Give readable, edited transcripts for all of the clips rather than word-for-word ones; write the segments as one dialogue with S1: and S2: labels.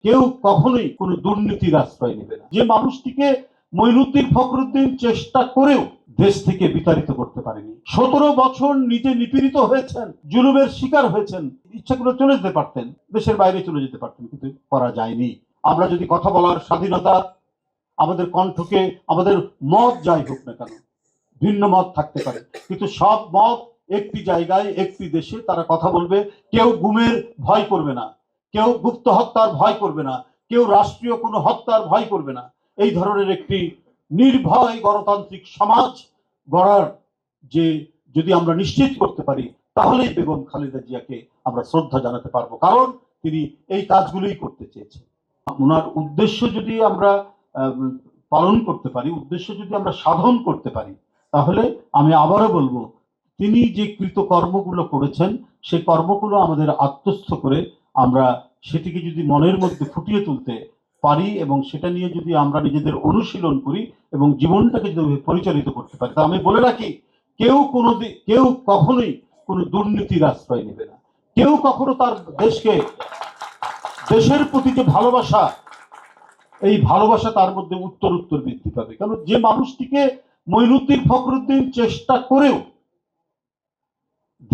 S1: কেউ কখনোই কোনো দুর্নীতির আশ্রয় নেবে না। যে মানুষটিকে মঈনুদ্দিন ফখরুদ্দিন চেষ্টা করেও দেশ থেকে বিতাড়িত করতে পারেনি, 17 বছর নিজে নিপীড়িত হয়েছেন, জুলুমের শিকার হয়েছেন, ইচ্ছা করে চলে যেতে পারতেন, দেশের বাইরে চলে যেতে পারতেন, কিন্তু করা যায়নি। আমরা যদি কথা বলার স্বাধীনতা, আমাদের কণ্ঠকে, আমাদের মত যাই হোক না কেন, ভিন্ন মত থাকতে পারে, কিন্তু সব মত একটি জায়গায় একটি দেশে তারা কথা বলবে। কেউ গুমের ভয় করবে না, কেউ গুপ্ত হত্যার ভয় করবে না, কেউ রাষ্ট্রীয় কোনো হত্যার ভয় করবে না। এই ধরনের একটি নির্ভয় গণতান্ত্রিক সমাজ গড়ার যে যদি আমরা নিশ্চিত করতে পারি, তাহলেই বেগম খালেদা জিয়াকে আমরা শ্রদ্ধা জানাতে পারবো, কারণ তিনি এই কাজগুলোই করতে চেয়েছেন। ওনার উদ্দেশ্য যদি আমরা পালন করতে পারি, উদ্দেশ্য যদি আমরা সাধন করতে পারি, তাহলে আমি আবারও বলবো, তিনি যে কৃতকর্মগুলো করেছেন সেই কর্মগুলো আমাদের আত্মস্থ করে আমরা সেটিকে যদি মনের মধ্যে ফুটিয়ে তুলতে পারি এবং সেটা নিয়ে যদি আমরা নিজেদের অনুশীলন করি এবং জীবনটাকে যদি পরিচালিত করতে পারি, তা আমি বলে রাখি, কেউ কখনোই কোনো দুর্নীতির আশ্রয় নেবে না। কেউ কখনো তার দেশের প্রতি যে ভালোবাসা, এই ভালোবাসা তার মধ্যে উত্তর বৃদ্ধি পাবে। কারণ যে মানুষটিকে মঈনুদ্দিন ফখরুদ্দিন চেষ্টা করেও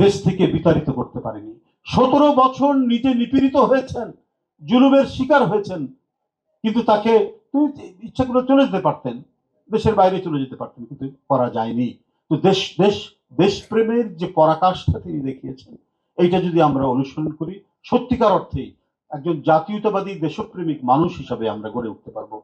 S1: দেশ থেকে বিতাড়িত করতে পারেনি, 17 বছর নিজে নিপীড়িত হয়েছেন, জুলুমের শিকার হয়েছেন, কিন্তু তাকে ইচ্ছা করে চলে যেতে পারতেন, দেশের বাইরে চলে যেতে পারতেন, কিন্তু করা যায়নি। তো দেশপ্রেমের যে পরাকাষ্ঠা তিনি দেখিয়েছেন, এইটা যদি আমরা অনুসরণ করি, সত্যিকার অর্থেই একজন জাতীয়তাবাদী দেশপ্রেমিক মানুষ হিসাবে আমরা গড়ে উঠতে পারবো।